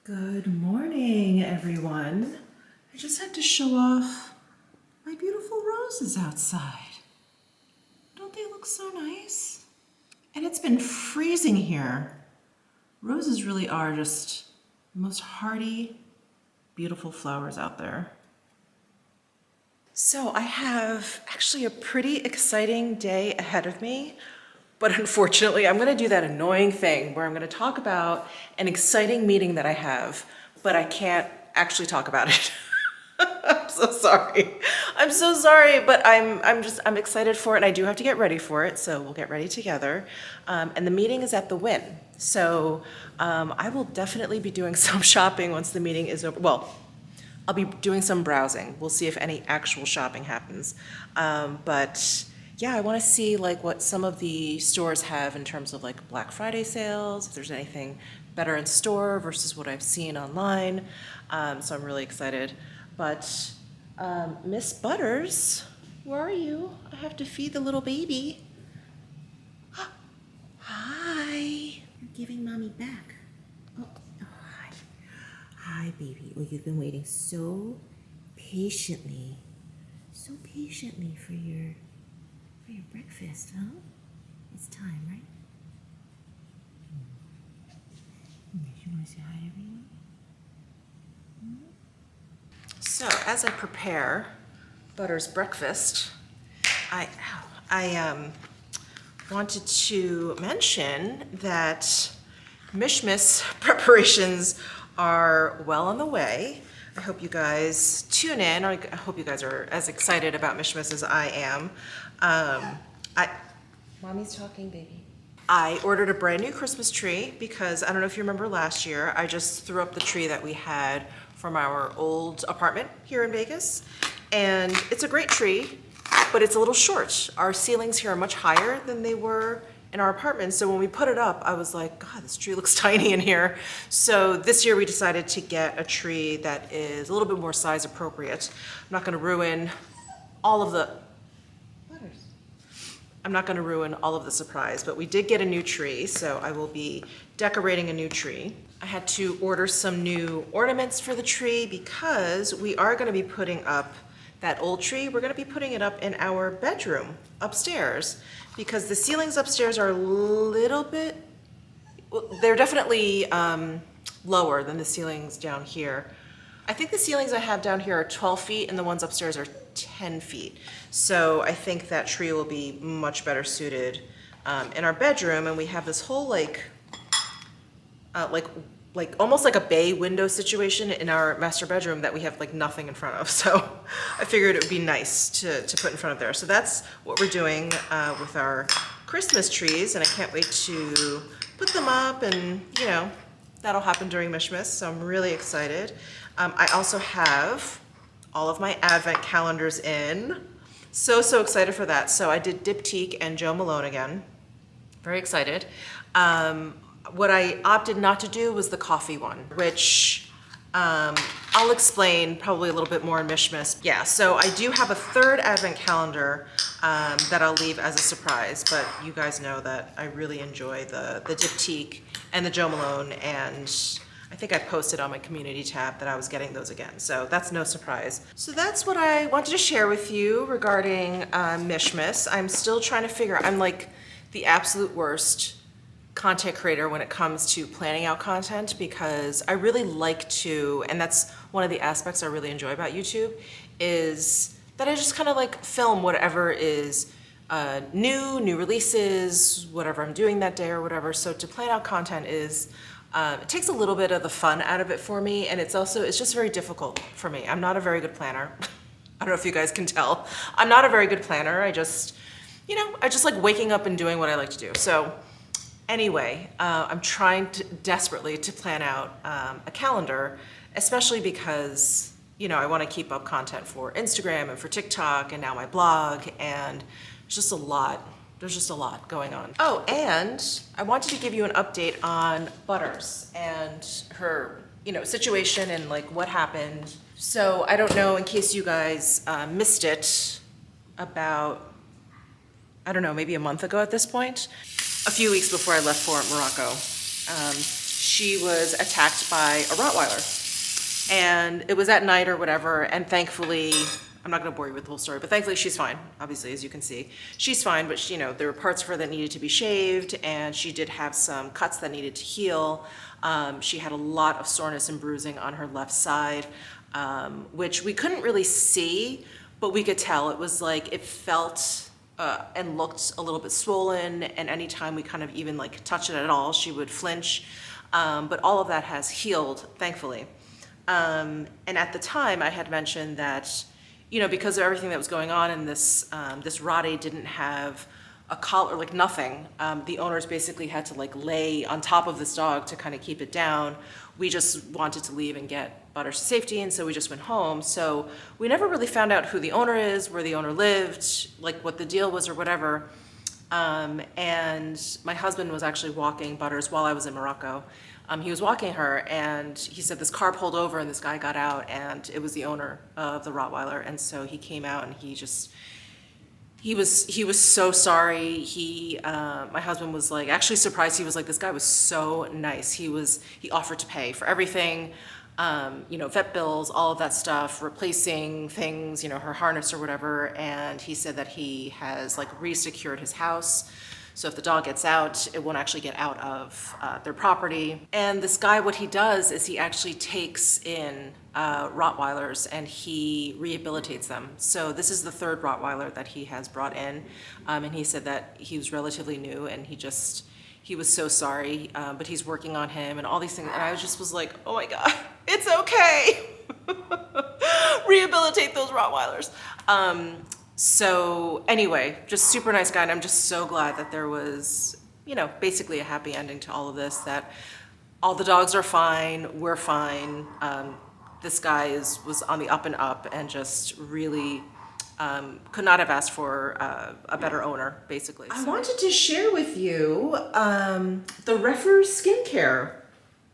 Good morning, everyone. I just had to show off my beautiful roses outside. Don't they look so nice? And it's been freezing here. Roses really are just the most hardy, beautiful flowers out there. So I have actually a pretty exciting day ahead of me, but unfortunately I'm gonna do that annoying thing where I'm gonna talk about an exciting meeting that I have, but I can't actually talk about it. I'm so sorry. I'm so sorry, but I'm excited for it and I do have to get ready for it, so we'll get ready together. And the meeting is at the Wynn. So I will definitely be doing some shopping once the meeting is over. Well, I'll be doing some browsing. We'll see if any actual shopping happens. But yeah, I want to see like what some of the stores have in terms of like Black Friday sales, if there's anything better in store versus what I've seen online. So I'm really excited. But Miss Butters, where are you? I have to feed the little baby. Hi. You're giving mommy back. Oh, hi. Hi, baby. Oh, you've been waiting so patiently for your breakfast, huh? It's time, right? You want to say hi to everyone? So, as I prepare Butter's breakfast, I wanted to mention that Mishmas preparations are well on the way. I hope you guys tune in, or I hope you guys are as excited about Mishmas as I am. Mommy's talking, baby. I ordered a brand new Christmas tree because I don't know if you remember last year, I just threw up the tree that we had from our old apartment here in Vegas. And it's a great tree, but it's a little short. Our ceilings here are much higher than they were in our apartment. So when we put it up, I was like, God, this tree looks tiny in here. So this year we decided to get a tree that is a little bit more size appropriate. I'm not gonna ruin all of the, surprise, but we did get a new tree, so I will be decorating a new tree. I had to order some new ornaments for the tree because we are gonna be putting up that old tree. We're gonna be putting it up in our bedroom upstairs because the ceilings upstairs are a little bit, well, they're definitely lower than the ceilings down here. I think the ceilings I have down here are 12 feet and the ones upstairs are 10 feet. So I think that tree will be much better suited in our bedroom. And we have this whole like almost like a bay window situation in our master bedroom that we have like nothing in front of. So I figured it would be nice to put in front of there. So that's what we're doing with our Christmas trees. And I can't wait to put them up, and you know, that'll happen during Mishmas. So I'm really excited. I also have all of my advent calendars in. So excited for that. So I did Diptyque and Joe Malone again. Very excited. What I opted not to do was the coffee one, which I'll explain probably a little bit more in Mishmas. Yeah, so I do have a third advent calendar that I'll leave as a surprise, but you guys know that I really enjoy the Diptyque and the Joe Malone, and I think I posted on my community tab that I was getting those again, so that's no surprise. So that's what I wanted to share with you regarding Mishmas. I'm still trying to I'm like the absolute worst content creator when it comes to planning out content, because I really like to, and that's one of the aspects I really enjoy about YouTube, is that I just kind of like film whatever is new releases, whatever I'm doing that day or whatever. So to plan out content is, it takes a little bit of the fun out of it for me, and it's just very difficult for me. I'm not a very good planner. I don't know if you guys can tell. I'm not a very good planner. I just like waking up and doing what I like to do. So anyway, I'm trying desperately to plan out a calendar, especially because, you know, I want to keep up content for Instagram and for TikTok and now my blog, and it's just a lot. There's just a lot going on. Oh, and I wanted to give you an update on Butters and her, you know, situation and like what happened. So I don't know, in case you guys missed it, about, I don't know, maybe a month ago at this point, a few weeks before I left for Morocco. she was attacked by a Rottweiler. And it was at night or whatever, and thankfully, I'm not gonna bore you with the whole story, but thankfully she's fine, obviously, as you can see. She's fine, but you know, there were parts of her that needed to be shaved, and she did have some cuts that needed to heal. She had a lot of soreness and bruising on her left side, which we couldn't really see, but we could tell. It was like, it felt and looked a little bit swollen, and anytime we kind of even like touch it at all, she would flinch. But all of that has healed, thankfully. And at the time I had mentioned that, you know, because of everything that was going on in this, this Rottie didn't have a collar, like nothing. The owners basically had to like lay on top of this dog to kind of keep it down. We just wanted to leave and get Butters to safety, and so we just went home. So we never really found out who the owner is, where the owner lived, like what the deal was or whatever. And my husband was actually walking Butters while I was in Morocco. He was walking her, and he said this car pulled over and this guy got out, and it was the owner of the Rottweiler. And so he came out, and he was so sorry. My husband was like actually surprised. He was like, this guy was so nice. He offered to pay for everything, you know, vet bills, all of that stuff, replacing things, you know, her harness or whatever. And he said that he has like re-secured his house. So if the dog gets out, it won't actually get out of their property. And this guy, what he does is he actually takes in Rottweilers and he rehabilitates them. So this is the third Rottweiler that he has brought in. And he said that he was relatively new, and he was so sorry, but he's working on him and all these things. And I just was like, oh my God, it's okay. Rehabilitate those Rottweilers. So anyway, just super nice guy, and I'm just so glad that there was, you know, basically a happy ending to all of this, that all the dogs are fine, we're fine. This guy was on the up and up, and just really could not have asked for a better owner, basically. I wanted to share with you the Refer skincare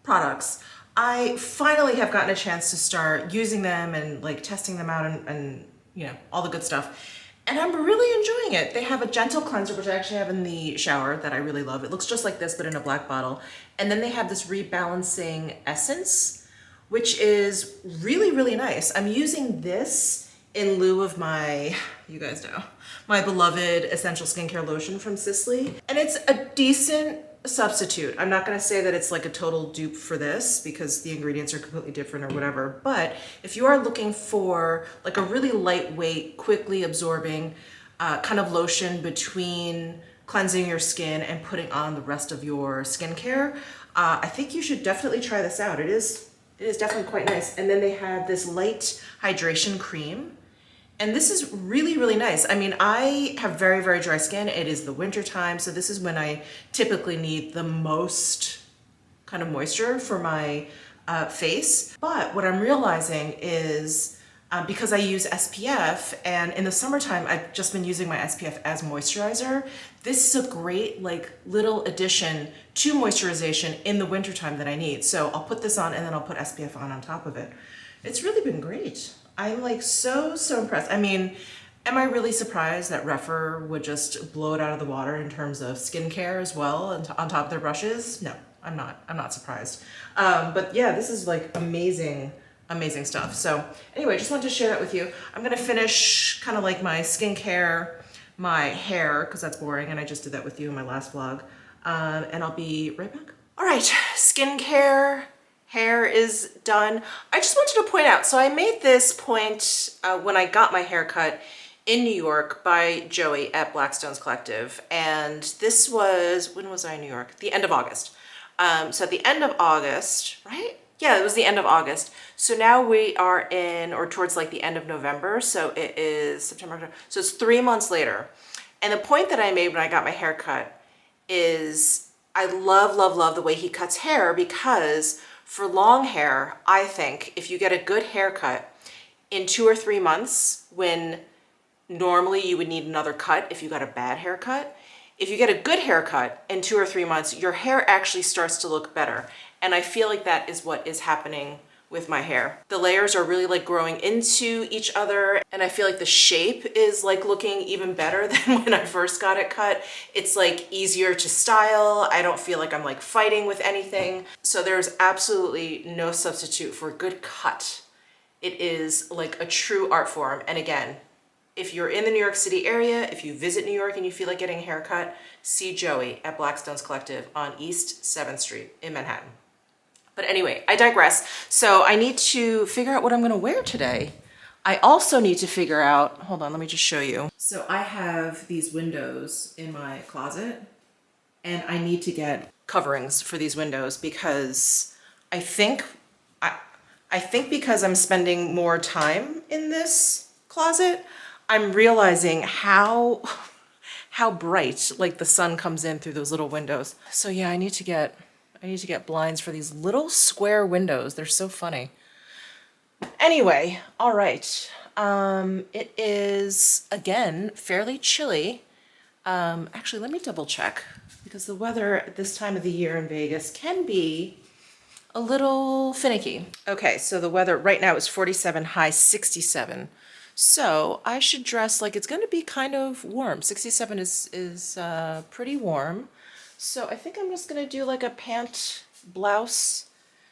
products. I finally have gotten a chance to start using them and like testing them out and you know, all the good stuff. And I'm really enjoying it. They have a gentle cleanser, which I actually have in the shower, that I really love. It looks just like this, but in a black bottle. And then they have this rebalancing essence, which is really, really nice. I'm using this in lieu of my, you guys know, my beloved essential skincare lotion from Sisley. And it's a decent substitute. I'm not gonna say that it's like a total dupe for this, because the ingredients are completely different or whatever, but if you are looking for like a really lightweight, quickly absorbing kind of lotion between cleansing your skin and putting on the rest of your skincare, I think you should definitely try this out. It is definitely quite nice. And then they have this light hydration cream. And this is really, really nice. I mean, I have very, very dry skin. It is the winter time, so this is when I typically need the most kind of moisture for my face. But what I'm realizing is because I use SPF, and in the summertime, I've just been using my SPF as moisturizer, this is a great like little addition to moisturization in the wintertime that I need. So I'll put this on, and then I'll put SPF on top of it. It's really been great. I'm like so impressed. I mean, am I really surprised that Refer would just blow it out of the water in terms of skincare as well and on top of their brushes? No, I'm not surprised. But yeah, this is like amazing stuff. So anyway, just wanted to share that with you. I'm gonna finish kind of like my skincare, my hair, because that's boring, and I just did that with you in my last vlog. And I'll be right back. All right, skincare, hair is done. I just wanted to point out, so I made this point when I got my hair cut in New York by Joey at Blackstone's Collective. And this was, when was I in New York? The end of August. So at the end of August, right? Yeah, it was the end of August. So now we are in, or towards like the end of November. So it is September, October. So it's 3 months later. And the point that I made when I got my hair cut is I love the way he cuts hair, because for long hair, I think if you get a good haircut in 2 or 3 months, when normally you would need another cut if you got a bad haircut, if you get a good haircut in 2 or 3 months, your hair actually starts to look better. And I feel like that is what is happening with my hair. The layers are really like growing into each other, and I feel like the shape is like looking even better than when I first got it cut. It's like easier to style. I don't feel like I'm like fighting with anything. So there's absolutely no substitute for a good cut. It is like a true art form. And again, if you're in the New York City area, if you visit New York and you feel like getting a haircut, see Joey at Blackstone's Collective on East 7th Street in Manhattan. But anyway, I digress. So I need to figure out what I'm gonna wear today. I also need to figure out, hold on, let me just show you. So I have these windows in my closet, and I need to get coverings for these windows because I think because I'm spending more time in this closet, I'm realizing how bright like the sun comes in through those little windows. So yeah, I need to get blinds for these little square windows. They're so funny. Anyway, all right. It is again fairly chilly. Actually, let me double check because the weather at this time of the year in Vegas can be a little finicky. Okay, so the weather right now is 47, high 67. So I should dress like it's going to be kind of warm. 67 is pretty warm. So I think I'm just going to do like a pant blouse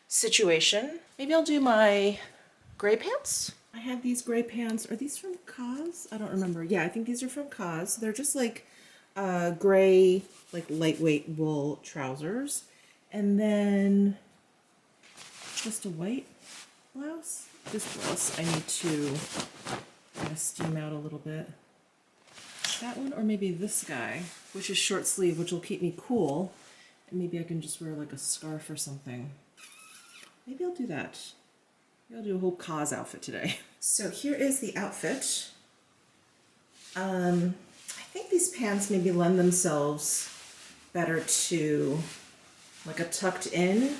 situation. Maybe I'll do my gray pants. I have these gray pants. Are these from Cause? I don't remember. Yeah, I think these are from Cause. They're just like gray, like lightweight wool trousers. And then just a white blouse. This blouse I need to kind of steam out a little bit. That one, or maybe this guy, which is short sleeve, which will keep me cool. And maybe I can just wear like a scarf or something. Maybe I'll do that. Maybe I'll do a whole Cause outfit today. So here is the outfit. I think these pants maybe lend themselves better to like a tucked in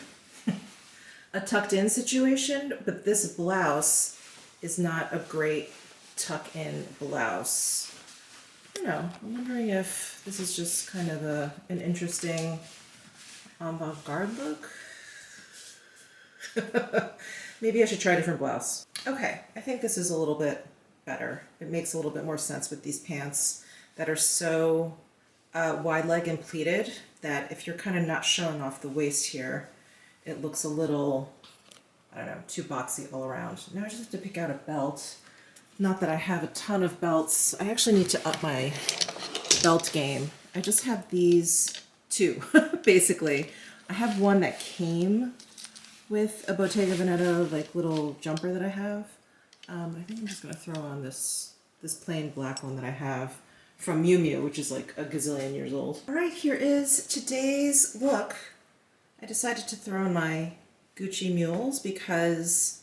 situation, but this blouse is not a great tuck-in blouse. I don't know, I'm wondering if this is just kind of an interesting avant-garde look. Maybe I should try a different blouse. Okay, I think this is a little bit better. It makes a little bit more sense with these pants that are so wide leg and pleated that if you're kind of not showing off the waist here, it looks a little, I don't know, too boxy all around. Now I just have to pick out a belt. Not that I have a ton of belts. I actually need to up my belt game. I just have these two, basically. I have one that came with a Bottega Veneta like little jumper that I have. I think I'm just gonna throw on this plain black one that I have from Miu Miu, which is like a gazillion years old. All right, here is today's look. I decided to throw on my Gucci mules because,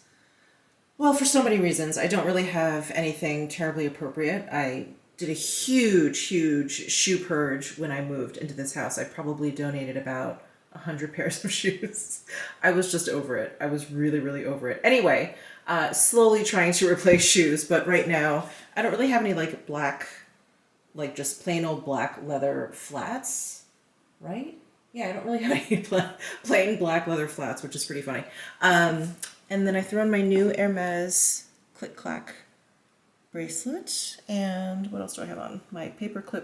well, for so many reasons. I don't really have anything terribly appropriate. I did a huge shoe purge when I moved into this house. I probably donated about 100 pairs of shoes. I was just over it. I was really over it. Anyway, slowly trying to replace shoes, but right now I don't really have any like black, like just plain old black leather flats, right? Yeah, I don't really have any plain black leather flats, which is pretty funny. And then I threw on my new Hermes Click Clack bracelet. And what else do I have on? My paperclip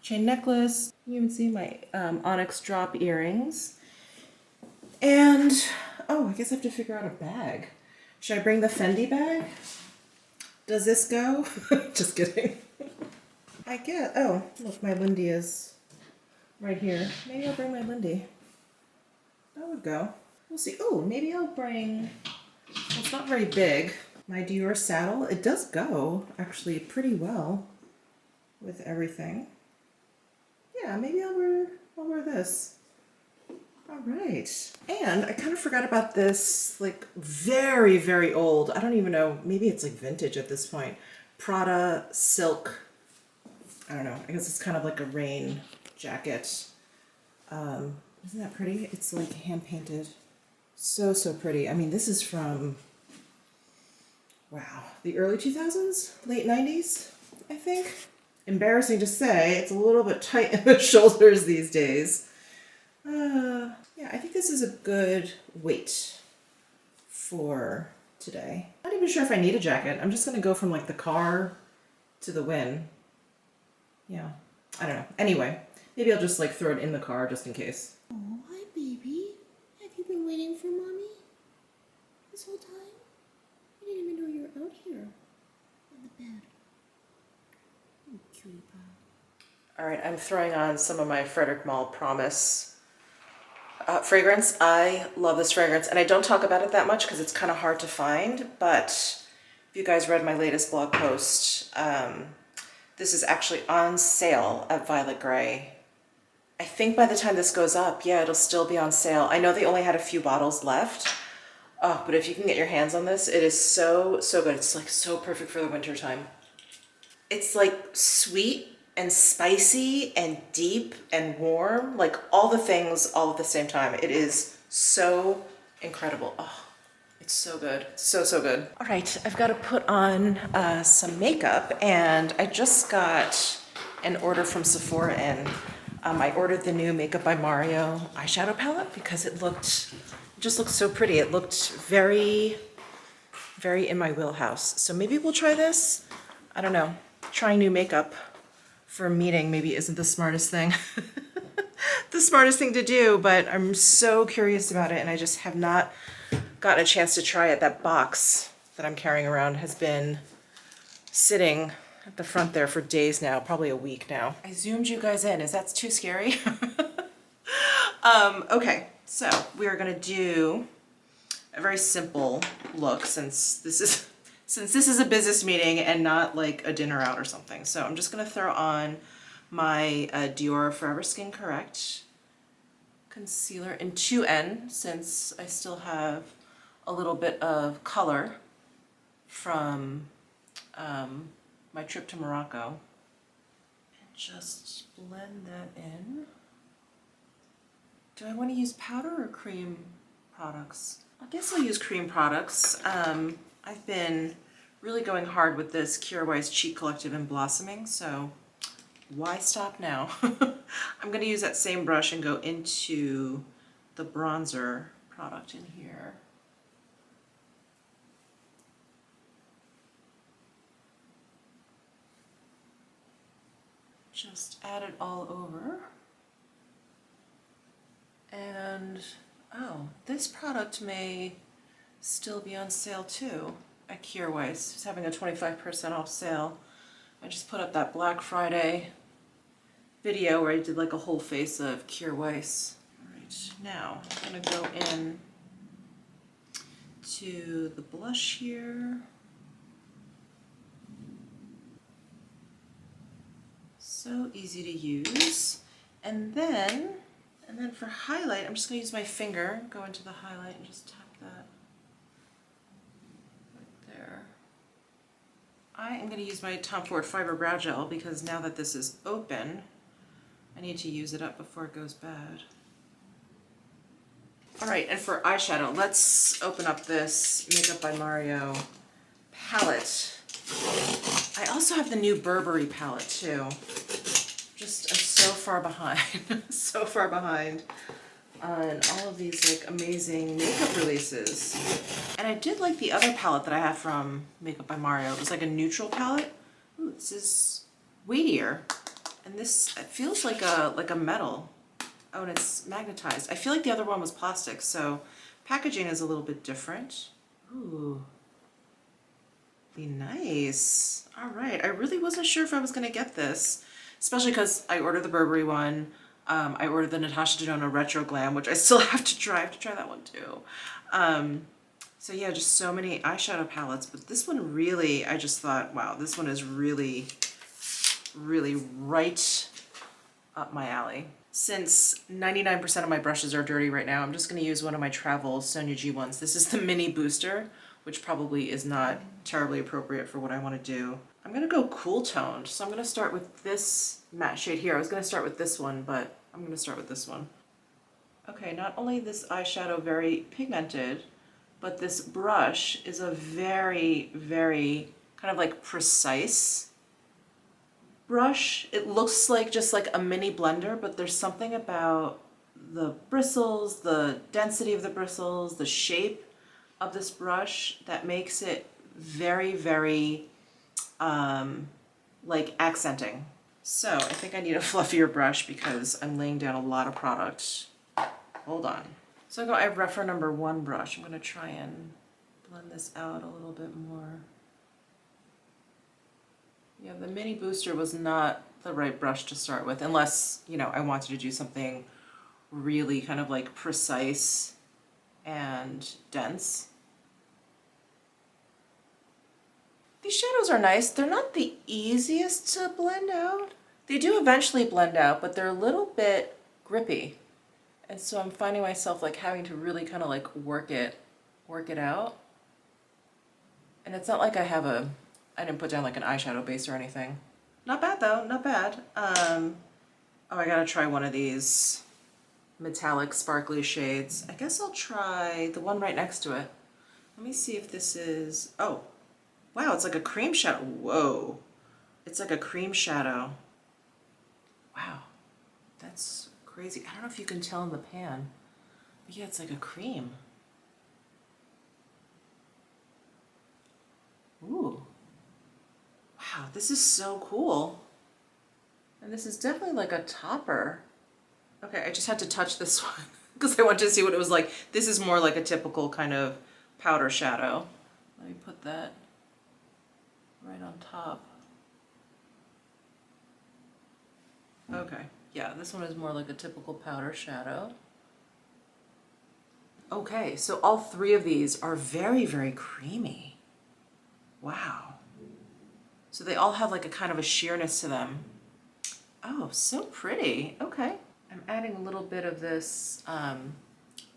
chain necklace. You can even see my onyx drop earrings. And, oh, I guess I have to figure out a bag. Should I bring the Fendi bag? Does this go? Just kidding. I get, oh, look, my Lindy is right here. Maybe I'll bring my Lindy. That would go. We'll see. Oh, maybe I'll bring, well, it's not very big. My Dior saddle. It does go actually pretty well with everything. Yeah, maybe I'll wear this. All right. And I kind of forgot about this like very old, I don't even know, maybe it's like vintage at this point, Prada silk. I don't know. I guess it's kind of like a rain jacket. Isn't that pretty? It's like hand painted. So pretty. I mean, this is from, wow, the early 2000s, late 90s, I think. Embarrassing to say, it's a little bit tight in the shoulders these days. Yeah, I think this is a good weight for today. Not even sure if I need a jacket. I'm just gonna go from like the car to the Win. Yeah, I don't know. Anyway, maybe I'll just like throw it in the car just in case. Oh, hi, baby. Have you been waiting for mommy this whole time? I didn't even know you were out here on the bed. Oh, cutie pie. All right, I'm throwing on some of my Frederick Malle Promise fragrance. I love this fragrance, and I don't talk about it that much because it's kind of hard to find, but if you guys read my latest blog post, this is actually on sale at Violet Grey. I think by the time this goes up, yeah, it'll still be on sale. I know they only had a few bottles left, but if you can get your hands on this, it is so, so good. It's like so perfect for the winter time. It's like sweet and spicy and deep and warm, like all the things all at the same time. It is so incredible. Oh, it's so good. So, so good. All right, I've got to put on some makeup, and I just got an order from Sephora in. I ordered the new Makeup by Mario eyeshadow palette because it just looked so pretty. It looked very, very in my wheelhouse. So maybe we'll try this. I don't know. Trying new makeup for a meeting maybe isn't the smartest thing. The smartest thing to do, but I'm so curious about it, and I just have not gotten a chance to try it. That box that I'm carrying around has been sitting at the front there for days now, probably a week now. I zoomed you guys in. Is that too scary? Okay, so we are gonna do a very simple look since this is a business meeting and not like a dinner out or something. So I'm just gonna throw on my Dior Forever Skin Correct concealer in 2N since I still have a little bit of color from my trip to Morocco. And just blend that in. Do I want to use powder or cream products? I guess I'll use cream products. I've been really going hard with this Kjaerweis Cheek Collective in Blossoming, so why stop now? I'm going to use that same brush and go into the bronzer product in here. Just add it all over. And, oh, this product may still be on sale too at Kjaerweis. It's having a 25% off sale. I just put up that Black Friday video where I did like a whole face of Kjaerweis. All right, now I'm gonna go in to the blush here. So easy to use. And then for highlight, I'm just gonna use my finger, go into the highlight and just tap that right there. I am gonna use my Tom Ford Fiber Brow Gel because now that this is open, I need to use it up before it goes bad. All right, and for eyeshadow, let's open up this Makeup by Mario palette. I also have the new Burberry palette too. Just, I'm so far behind, so far behind on all of these like amazing makeup releases. And I did like the other palette that I have from Makeup by Mario. It was like a neutral palette. Ooh, this is weightier. And this, it feels like a metal. Oh, and it's magnetized. I feel like the other one was plastic, so packaging is a little bit different. Ooh. Be nice. All right, I really wasn't sure if I was gonna get this, especially because I ordered the Burberry one. I ordered the Natasha Denona Retro Glam, which I still have to try. I have to try that one too. So yeah, just so many eyeshadow palettes, but this one really, I just thought, wow, this one is really, really right up my alley. Since 99% of my brushes are dirty right now, I'm just gonna use one of my travel Sonia G ones. This is the mini booster, which probably is not terribly appropriate for what I want to do. I'm gonna go cool toned, so I'm gonna start with this matte shade here. I was gonna start with this one, but I'm gonna start with this one. Okay, not only this eyeshadow very pigmented, but this brush is a very, very kind of like precise brush. It looks like just like a mini blender, but there's something about the bristles, the density of the bristles, the shape of this brush that makes it very, very like accenting. So I think I need a fluffier brush because I'm laying down a lot of product. Hold on. So I got my Refer number 1 brush. I'm gonna try and blend this out a little bit more. Yeah, the mini booster was not the right brush to start with, unless, you know, I wanted to do something really kind of like precise and dense. These shadows are nice. They're not the easiest to blend out. They do eventually blend out, but they're a little bit grippy. And so I'm finding myself like having to really kind of like work it out. And it's not like I didn't put down like an eyeshadow base or anything. Not bad though, not bad. Oh, I gotta try one of these metallic sparkly shades. I guess I'll try the one right next to it. Let me see if this is, oh, wow, it's like a cream shadow. Whoa, it's like a cream shadow. Wow, that's crazy. I don't know if you can tell in the pan, but yeah, it's like a cream. Ooh. Wow, this is so cool. And this is definitely like a topper. Okay, I just had to touch this one because I wanted to see what it was like. This is more like a typical kind of powder shadow. Let me put that right on top. Okay, yeah, this one is more like a typical powder shadow. Okay, so all 3 of these are very, very creamy. Wow. So they all have like a kind of a sheerness to them. Oh, so pretty. Okay. I'm adding a little bit of this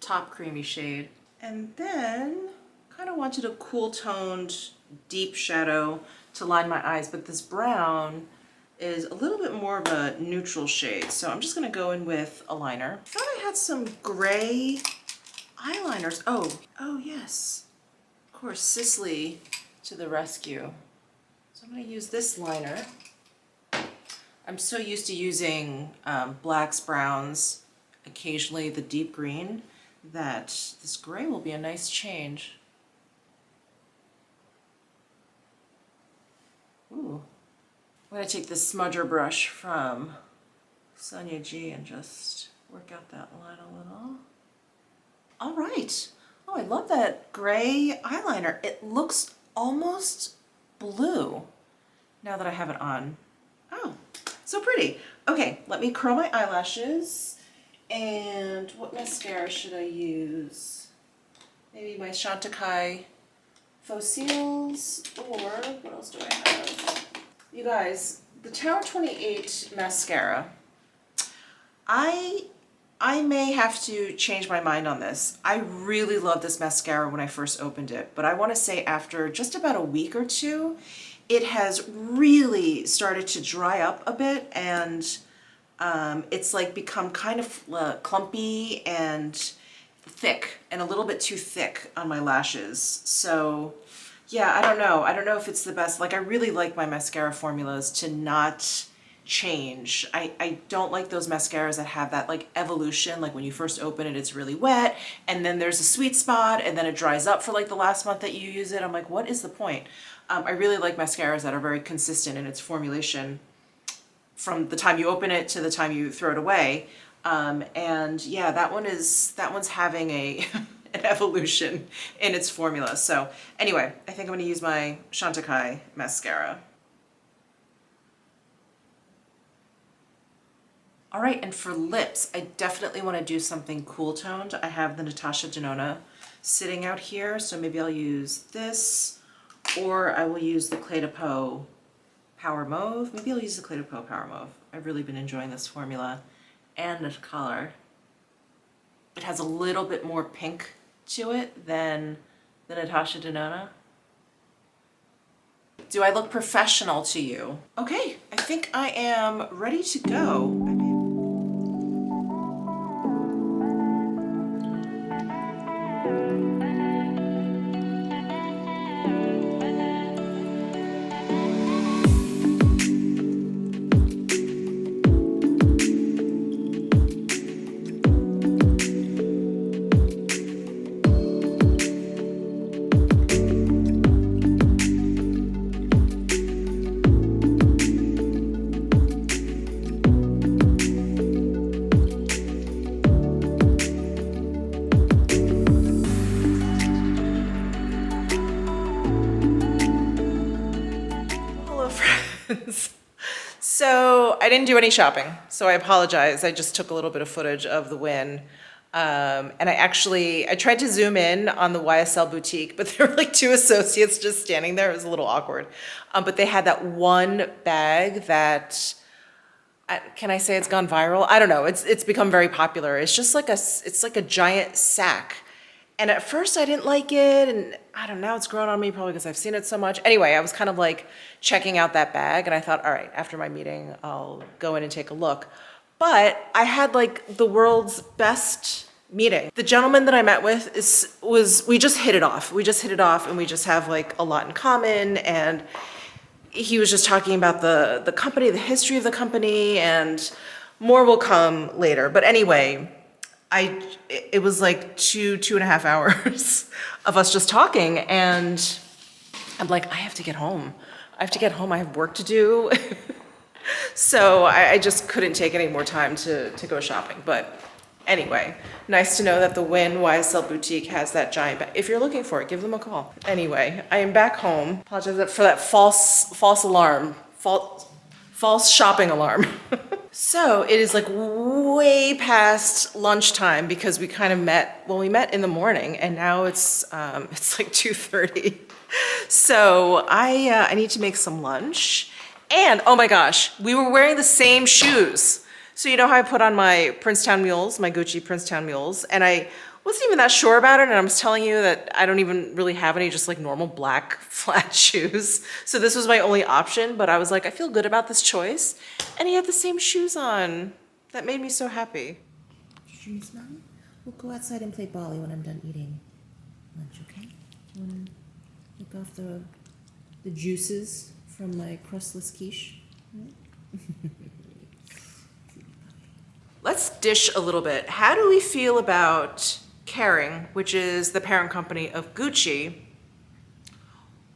top creamy shade. And then kind of wanted a cool toned deep shadow to line my eyes, but this brown is a little bit more of a neutral shade. So I'm just gonna go in with a liner. I thought I had some gray eyeliners. Oh yes. Of course, Cicely to the rescue. So I'm gonna use this liner. I'm so used to using blacks, browns, occasionally the deep green, that this gray will be a nice change. Ooh. I'm gonna take this smudger brush from Sonia G and just work out that line a little. All right. Oh, I love that gray eyeliner. It looks almost blue now that I have it on. Oh, so pretty. Okay, let me curl my eyelashes. And what mascara should I use? Maybe my Chantecaille Faux Cils, or what else do I have? You guys, the Tower 28 mascara. I may have to change my mind on this. I really loved this mascara when I first opened it, but I want to say after just about a week or 2, it has really started to dry up a bit, and it's like become kind of clumpy and thick, and a little bit too thick on my lashes. So yeah, I don't know. I don't know if it's the best. Like, I really like my mascara formulas to not change. I don't like those mascaras that have that like evolution, like when you first open it, it's really wet, and then there's a sweet spot, and then it dries up for like the last month that you use it. I'm like, what is the point? I really like mascaras that are very consistent in its formulation from the time you open it to the time you throw it away. And yeah, that one's having a an evolution in its formula. So anyway, I think I'm gonna use my Chantecaille mascara. All right, and for lips, I definitely want to do something cool toned. I have the Natasha Denona sitting out here, so maybe I'll use this, or I will use the Clé de Peau Power Mauve. Maybe I'll use the Clé de Peau Power Mauve. I've really been enjoying this formula and the color. It has a little bit more pink to it than the Natasha Denona. Do I look professional to you? Okay, I think I am ready to go. So I didn't do any shopping, so I apologize. I just took a little bit of footage of the win. And I tried to zoom in on the YSL boutique, but there were like two associates just standing there. It was a little awkward. But they had that one bag that, can I say it's gone viral? I don't know. It's become very popular. It's just like it's like a giant sack. And at first I didn't like it, and I don't know, it's grown on me probably because I've seen it so much. Anyway, I was kind of like checking out that bag, and I thought, all right, after my meeting, I'll go in and take a look. But I had like the world's best meeting. The gentleman that I met with we just hit it off. We just hit it off, and we just have like a lot in common. And he was just talking about the company, the history of the company, and more will come later. But anyway, it was like 2.5 hours of us just talking, and I'm like, I have to get home. I have to get home. I have work to do. So I just couldn't take any more time to go shopping. But anyway, nice to know that the Win YSL boutique has that giant bag. If you're looking for it, give them a call. Anyway, I am back home. Apologize for that false alarm, false shopping alarm. So it is like way past lunchtime because we kind of we met in the morning, and now it's like 2:30. So I need to make some lunch. And oh my gosh, we were wearing the same shoes. So you know how I put on my Princetown mules, my Gucci Princetown mules, and I wasn't even that sure about it, and I was telling you that I don't even really have any just like normal black flat shoes. So this was my only option, but I was like, I feel good about this choice. And he had the same shoes on. That made me so happy. Shoes, Mommy? We'll go outside and play volley when I'm done eating lunch, okay? Want to lick off the juices from my crustless quiche? Let's dish a little bit. How do we feel about Kering, which is the parent company of Gucci,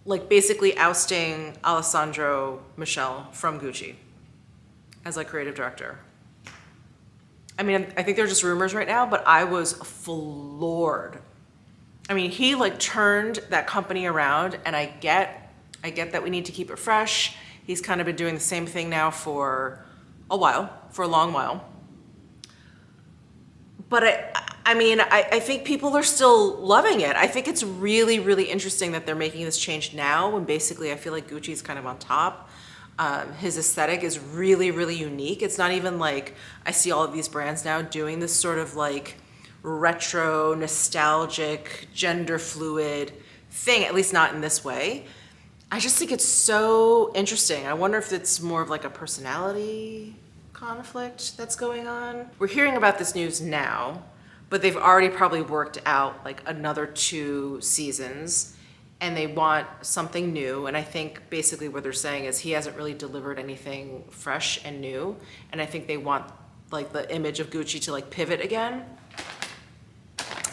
like basically ousting Alessandro Michele from Gucci as like creative director? I mean, I think they're just rumors right now, but I was floored. I mean, he like turned that company around, and I get that we need to keep it fresh. He's kind of been doing the same thing now for a long while. But I think people are still loving it. I think it's really, really interesting that they're making this change now when basically I feel like Gucci is kind of on top. His aesthetic is really, really unique. It's not even like I see all of these brands now doing this sort of like retro, nostalgic, gender fluid thing, at least not in this way. I just think it's so interesting. I wonder if it's more of like a personality conflict that's going on. We're hearing about this news now, but they've already probably worked out like another 2 seasons, and they want something new. And I think basically what they're saying is he hasn't really delivered anything fresh and new, and I think they want like the image of Gucci to like pivot again.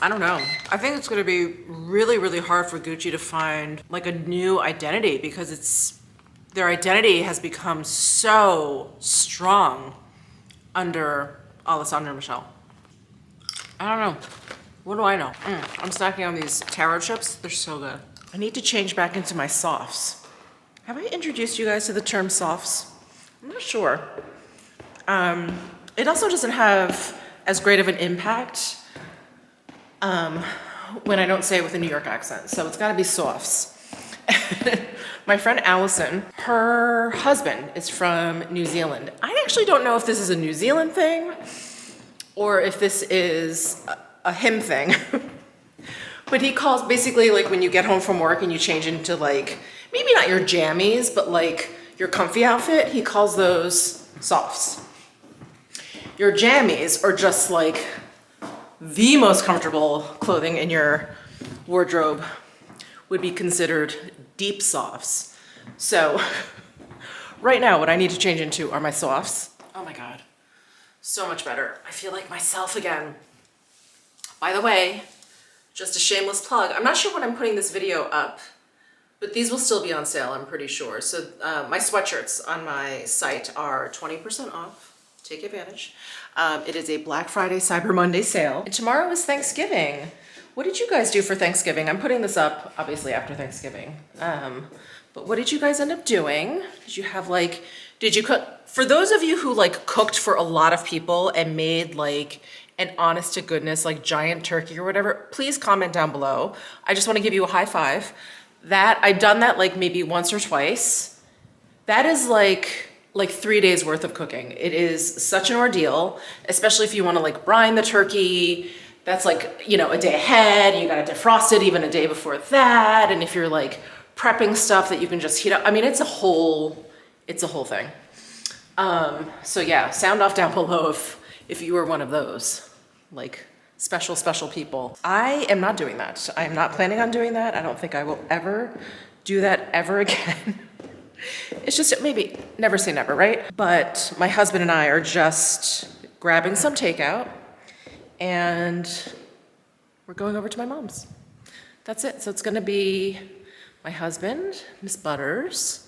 I don't know. I think it's gonna be really, really hard for Gucci to find like a new identity, because their identity has become so strong under Alessandro Michele. I don't know. What do I know? I'm snacking on these taro chips. They're so good. I need to change back into my softs. Have I introduced you guys to the term softs? I'm not sure. It also doesn't have as great of an impact when I don't say it with a New York accent. So it's gotta be softs. My friend Allison, her husband is from New Zealand. I actually don't know if this is a New Zealand thing or if this is a him thing. But he calls basically like when you get home from work and you change into like, maybe not your jammies, but like your comfy outfit, he calls those softs. Your jammies are just like the most comfortable clothing in your wardrobe, would be considered deep softs. So right now what I need to change into are my softs. Oh my God, so much better. I feel like myself again. By the way, just a shameless plug. I'm not sure when I'm putting this video up, but these will still be on sale, I'm pretty sure. So my sweatshirts on my site are 20% off. Take advantage. It is a Black Friday, Cyber Monday sale. And tomorrow is Thanksgiving. What did you guys do for Thanksgiving? I'm putting this up obviously after Thanksgiving. But what did you guys end up doing? Did you have like, did you cook? For those of you who like cooked for a lot of people and made like an honest to goodness, like giant turkey or whatever, please comment down below. I just want to give you a high five. That, I've done that like maybe once or twice. That is like 3 days worth of cooking. It is such an ordeal, especially if you want to like brine the turkey. That's like, you know, a day ahead. You got to defrost it even a day before that. And if you're like prepping stuff that you can just heat up, I mean, it's a whole thing. So yeah, sound off down below if you were one of those like special people. I am not doing that. I am not planning on doing that. I don't think I will ever do that ever again. It's just maybe never say never, right? But my husband and I are just grabbing some takeout and we're going over to my mom's. That's it. So it's gonna be my husband, Miss Butters,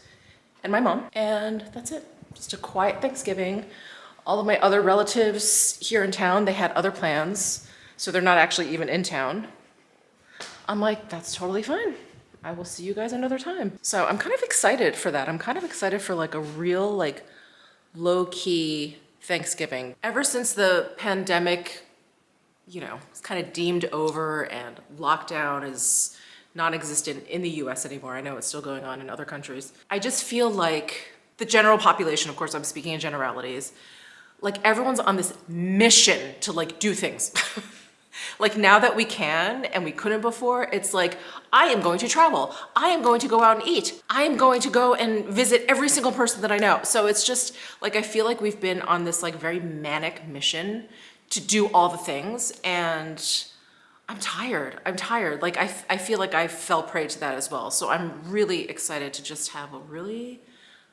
and my mom, and that's it. Just a quiet Thanksgiving. All of my other relatives here in town, they had other plans, so they're not actually even in town. I'm like, that's totally fine. I will see you guys another time. So I'm kind of excited for that. I'm kind of excited for like a real like low-key Thanksgiving. Ever since the pandemic, you know, it's kind of deemed over and lockdown is non-existent in the US anymore. I know it's still going on in other countries. I just feel like the general population, of course I'm speaking in generalities, like everyone's on this mission to like do things. Like now that we can and we couldn't before, it's like, I am going to travel. I am going to go out and eat. I am going to go and visit every single person that I know. So it's just like, I feel like we've been on this like very manic mission to do all the things, and I'm tired. Like I feel like I fell prey to that as well. So I'm really excited to just have a really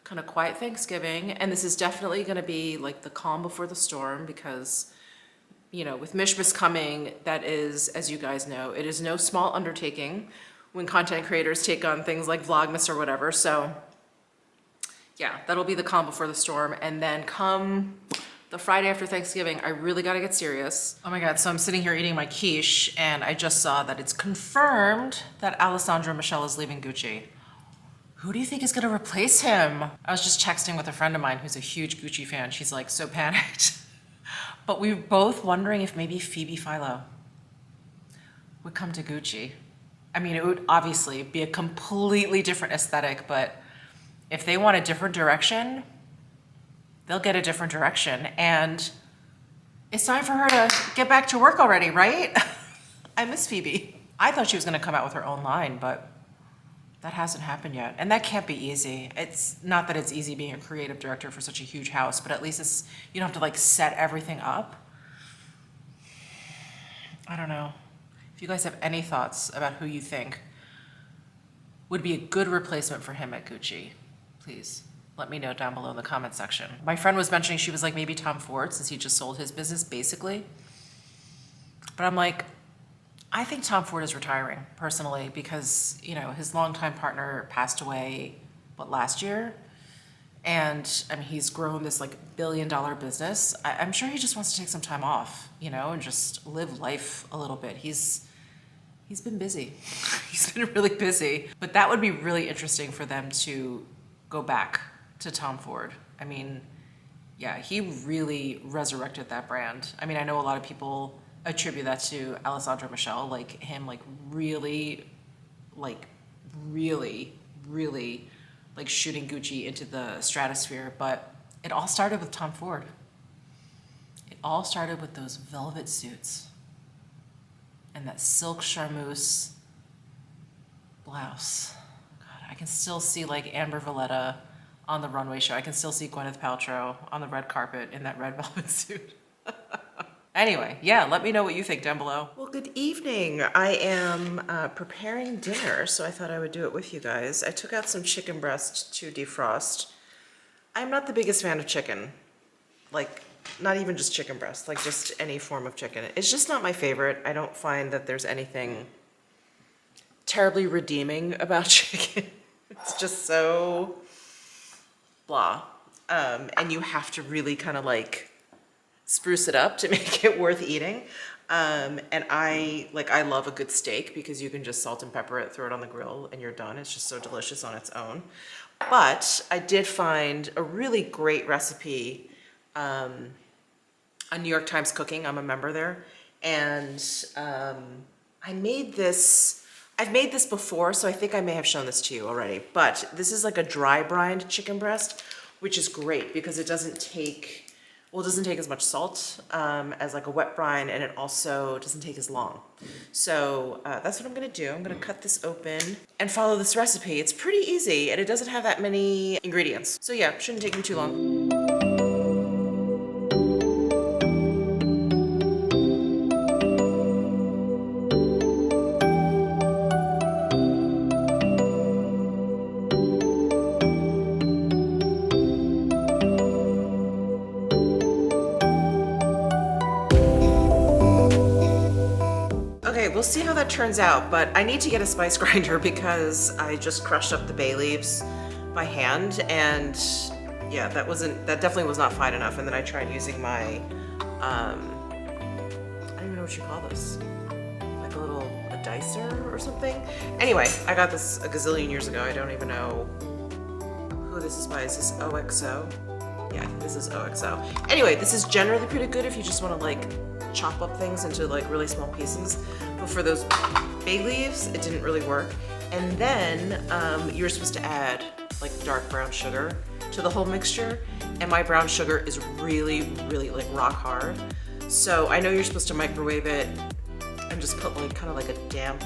kind of quiet Thanksgiving. And this is definitely gonna be like the calm before the storm because, you know, with Mishmas coming, that is, as you guys know, it is no small undertaking when content creators take on things like Vlogmas or whatever. So yeah, that'll be the calm before the storm. And then come the Friday after Thanksgiving, I really gotta get serious. Oh my God, so I'm sitting here eating my quiche and I just saw that it's confirmed that Alessandro Michele is leaving Gucci. Who do you think is gonna replace him? I was just texting with a friend of mine who's a huge Gucci fan. She's like so panicked. But we were both wondering if maybe Phoebe Philo would come to Gucci. I mean, it would obviously be a completely different aesthetic, but if they want a different direction, they'll get a different direction. And it's time for her to get back to work already, right? I miss Phoebe. I thought she was gonna come out with her own line, but that hasn't happened yet. And that can't be easy. It's not that it's easy being a creative director for such a huge house, but at least it's, you don't have to like set everything up. I don't know. If you guys have any thoughts about who you think would be a good replacement for him at Gucci, please let me know down below in the comment section. My friend was mentioning she was like maybe Tom Ford, since he just sold his business basically. But I'm like, I think Tom Ford is retiring personally because, you know, his longtime partner passed away, last year? And I mean, he's grown this like $1 billion business. I'm sure he just wants to take some time off, you know, and just live life a little bit. He's been busy. He's been really busy. But that would be really interesting for them to go back to Tom Ford. I mean, yeah, he really resurrected that brand. I mean, I know a lot of people attribute that to Alessandro Michele, like him like really like shooting Gucci into the stratosphere, but it all started with Tom Ford. It all started with those velvet suits and that silk charmeuse blouse. God, I can still see like Amber Valletta on the runway show. I can still see Gwyneth Paltrow on the red carpet in that red velvet suit. Anyway, yeah, let me know what you think down below. Well, good evening. I am preparing dinner, so I thought I would do it with you guys. I took out some chicken breast to defrost. I'm not the biggest fan of chicken. Like, not even just chicken breast, like just any form of chicken. It's just not my favorite. I don't find that there's anything terribly redeeming about chicken. It's just so blah. And you have to really kind of like spruce it up to make it worth eating. And I love a good steak because you can just salt and pepper it, throw it on the grill, and you're done. It's just so delicious on its own. But I did find a really great recipe on New York Times Cooking. I'm a member there. And I've made this before, so I think I may have shown this to you already. But this is like a dry brined chicken breast, which is great because it doesn't take as much salt as like a wet brine, and it also doesn't take as long. So that's what I'm gonna do. I'm gonna cut this open and follow this recipe. It's pretty easy, and it doesn't have that many ingredients. So yeah, shouldn't take me too long. Okay, we'll see how that turns out, but I need to get a spice grinder because I just crushed up the bay leaves by hand, and yeah, that definitely was not fine enough. And then I tried using my, I don't even know what you call this, like a dicer or something. Anyway, I got this a gazillion years ago. I don't even know who this is by. Is this OXO? Yeah, I think this is OXO. Anyway, this is generally pretty good if you just want to like chop up things into like really small pieces. But for those bay leaves, it didn't really work. And then you're supposed to add like dark brown sugar to the whole mixture. And my brown sugar is really, really like rock hard. So I know you're supposed to microwave it and just put like kind of like a damp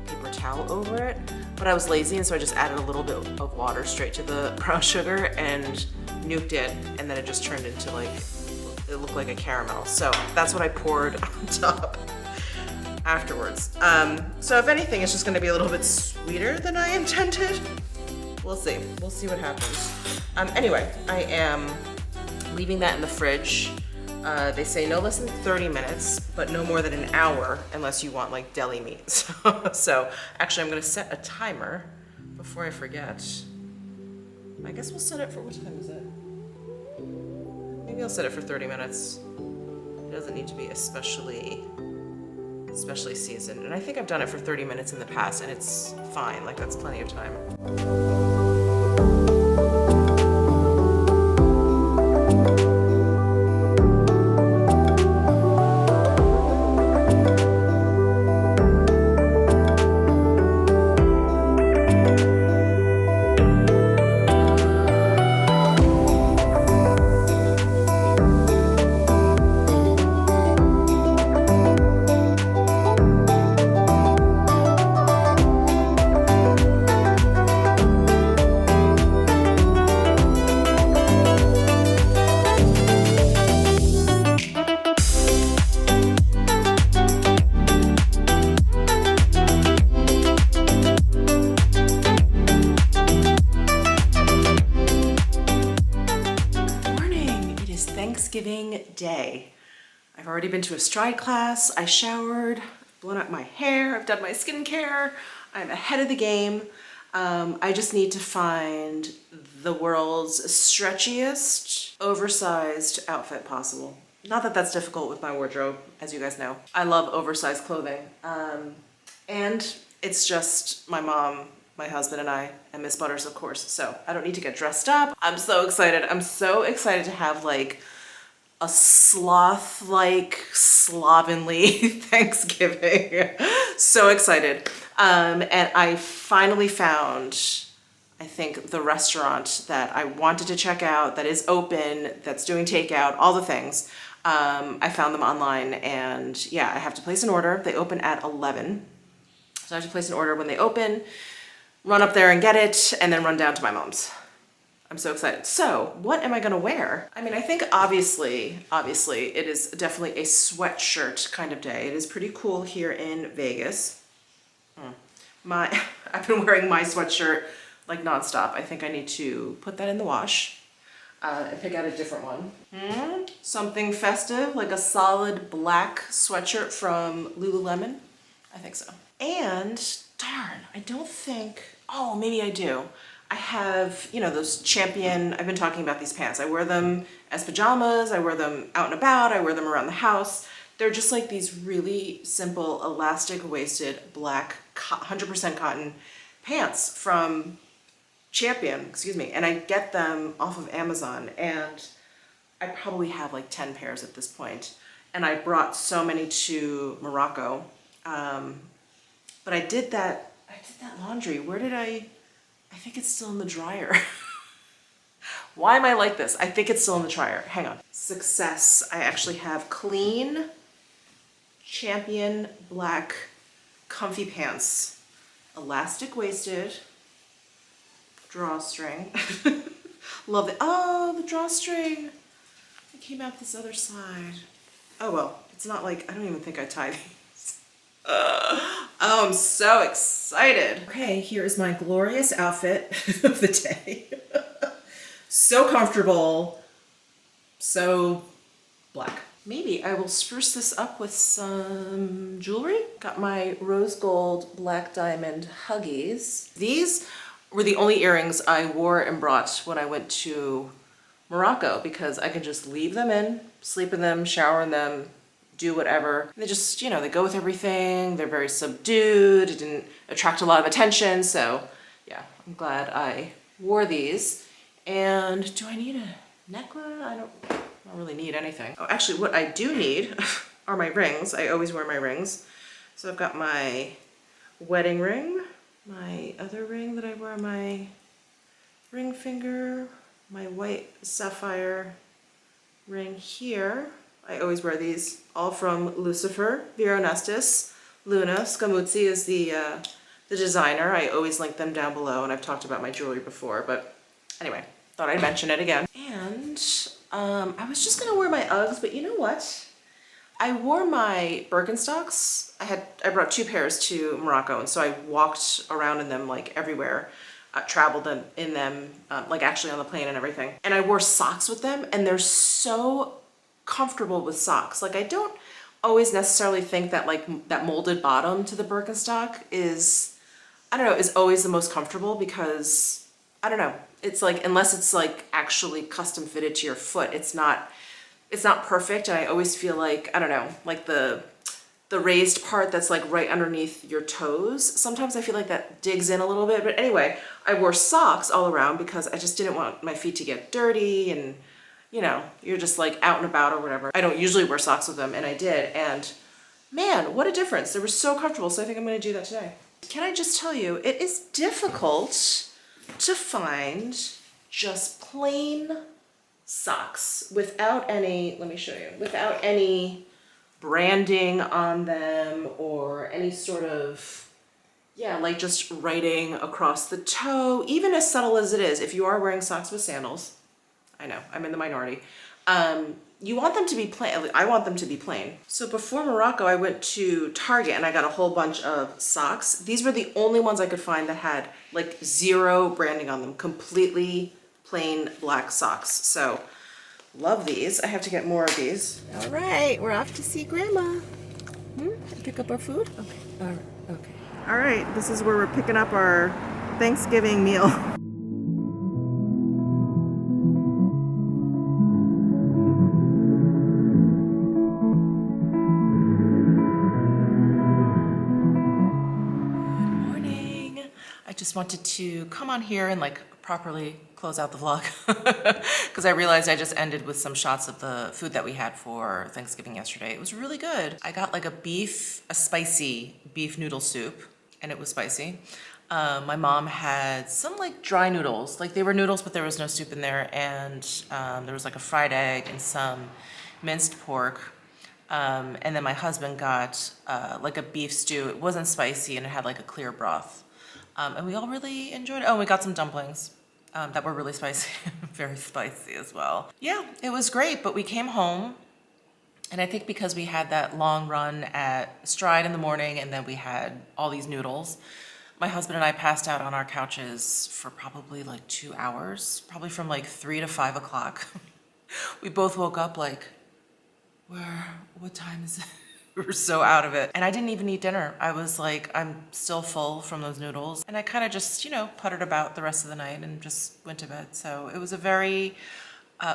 paper towel over it. But I was lazy, and so I just added a little bit of water straight to the brown sugar and nuked it, and then it just turned into like, it looked like a caramel. So that's what I poured on top afterwards. So if anything, it's just gonna be a little bit sweeter than I intended. We'll see. We'll see what happens. Anyway, I am leaving that in the fridge. They say no less than 30 minutes, but no more than an hour unless you want like deli meat. So actually I'm gonna set a timer before I forget. I guess we'll set it for, what time is it? Maybe I'll set it for 30 minutes. It doesn't need to be especially seasoned. And I think I've done it for 30 minutes in the past, and it's fine. Like, that's plenty of time. Thanksgiving Day. I've already been to a stride class, I showered, blown out my hair, I've done my skincare, I'm ahead of the game. I just need to find the world's stretchiest, oversized outfit possible. Not that that's difficult with my wardrobe, as you guys know. I love oversized clothing. And it's just my mom, my husband and I, and Miss Butters, of course, so I don't need to get dressed up. I'm so excited. I'm so excited to have like a sloth-like, slovenly Thanksgiving. So excited. And I finally found, I think, the restaurant that I wanted to check out, that is open, that's doing takeout, all the things. I found them online, and yeah, I have to place an order. They open at 11. So I have to place an order when they open, run up there and get it, and then run down to my mom's. I'm so excited. So what am I gonna wear? I mean, I think obviously it is definitely a sweatshirt kind of day. It is pretty cool here in Vegas. I've been wearing my sweatshirt like nonstop. I think I need to put that in the wash and pick out a different one. Something festive, like a solid black sweatshirt from Lululemon. I think so. And darn, I don't think, oh, maybe I do. I have, you know, those Champion, I've been talking about these pants. I wear them as pajamas, I wear them out and about, I wear them around the house. They're just like these really simple elastic waisted black 100% cotton pants from Champion, excuse me, and I get them off of Amazon, and I probably have like 10 pairs at this point, and I brought so many to Morocco. But I did that laundry. Where did I think it's still in the dryer. Why am I like this? I think it's still in the dryer. Hang on. Success. I actually have clean Champion black comfy pants, elastic waisted, drawstring. Love it. Oh, the drawstring. It came out this other side. Oh well, it's not like, I don't even think I tied these. Oh, I'm so excited. Okay, here is my glorious outfit of the day. So comfortable, so black. Maybe I will spruce this up with some jewelry. Got my rose gold black diamond Huggies. These were the only earrings I wore and brought when I went to Morocco because I can just leave them in, sleep in them, shower in them, do whatever. And they just, you know, they go with everything. They're very subdued. It didn't attract a lot of attention. So yeah, I'm glad I wore these. And do I need a necklace? I don't really need anything. Oh, actually what I do need are my rings. I always wear my rings. So I've got my wedding ring, my other ring that I wear on my ring finger, my white sapphire ring here. I always wear these, all from Lucifer, Veronestis. Luna Scamuzzi is the designer. I always link them down below, and I've talked about my jewelry before, but anyway, thought I'd mention it again. And I was just gonna wear my Uggs, but you know what? I wore my Birkenstocks. I brought 2 pairs to Morocco, and so I walked around in them like everywhere, traveled in them, like actually on the plane and everything. And I wore socks with them, and they're so comfortable with socks. Like I don't always necessarily think that like that molded bottom to the Birkenstock is, I don't know, is always the most comfortable because, I don't know, it's like, unless it's like actually custom fitted to your foot, it's not perfect. And I always feel like, I don't know, like the raised part that's like right underneath your toes, sometimes I feel like that digs in a little bit. But anyway, I wore socks all around because I just didn't want my feet to get dirty, and you know, you're just like out and about or whatever. I don't usually wear socks with them, and I did, and man, what a difference. They were so comfortable, so I think I'm gonna do that today. Can I just tell you, it is difficult to find just plain socks without any, let me show you, without any branding on them or any sort of, yeah, like just writing across the toe, even as subtle as it is. If you are wearing socks with sandals, I know, I'm in the minority, you want them to be plain. I want them to be plain. So before Morocco, I went to Target and I got a whole bunch of socks. These were the only ones I could find that had like 0 branding on them, completely plain black socks. So love these. I have to get more of these. All right, we're off to see Grandma. Pick up our food? Okay, all right, okay. All right, this is where we're picking up our Thanksgiving meal. Just wanted to come on here and like properly close out the vlog because I realized I just ended with some shots of the food that we had for Thanksgiving yesterday. It was really good. I got like a spicy beef noodle soup, and it was spicy. My mom had some like dry noodles, like they were noodles but there was no soup in there, and there was like a fried egg and some minced pork. And then my husband got like a beef stew. It wasn't spicy and it had like a clear broth. And we all really enjoyed it. Oh, we got some dumplings that were really spicy, very spicy as well. Yeah, it was great, but we came home, and I think because we had that long run at Stride in the morning and then we had all these noodles, my husband and I passed out on our couches for probably like 2 hours, probably from like 3 to 5 o'clock. We both woke up like, what time is it? We were so out of it. And I didn't even eat dinner. I was like, I'm still full from those noodles. And I kind of just, you know, puttered about the rest of the night and just went to bed. So it was a very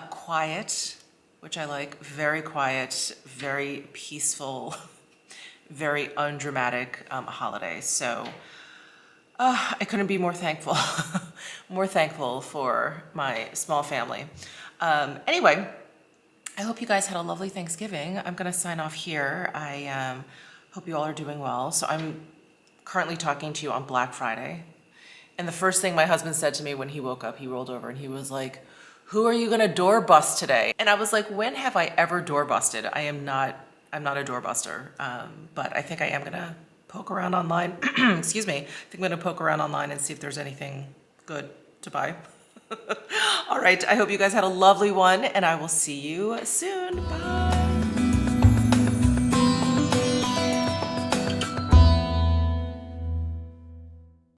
quiet which I like. Very quiet, very peaceful, very undramatic holiday. So I couldn't be more thankful, more thankful for my small family. Anyway, I hope you guys had a lovely Thanksgiving. I'm gonna sign off here. I hope you all are doing well. So I'm currently talking to you on Black Friday. And the first thing my husband said to me when he woke up, he rolled over and he was like, "Who are you gonna door bust today?" And I was like, when have I ever door busted? I'm not a doorbuster, but I think I am gonna poke around online. Excuse me. I think I'm gonna poke around online and see if there's anything good to buy. All right, I hope you guys had a lovely one, and I will see you soon. Bye.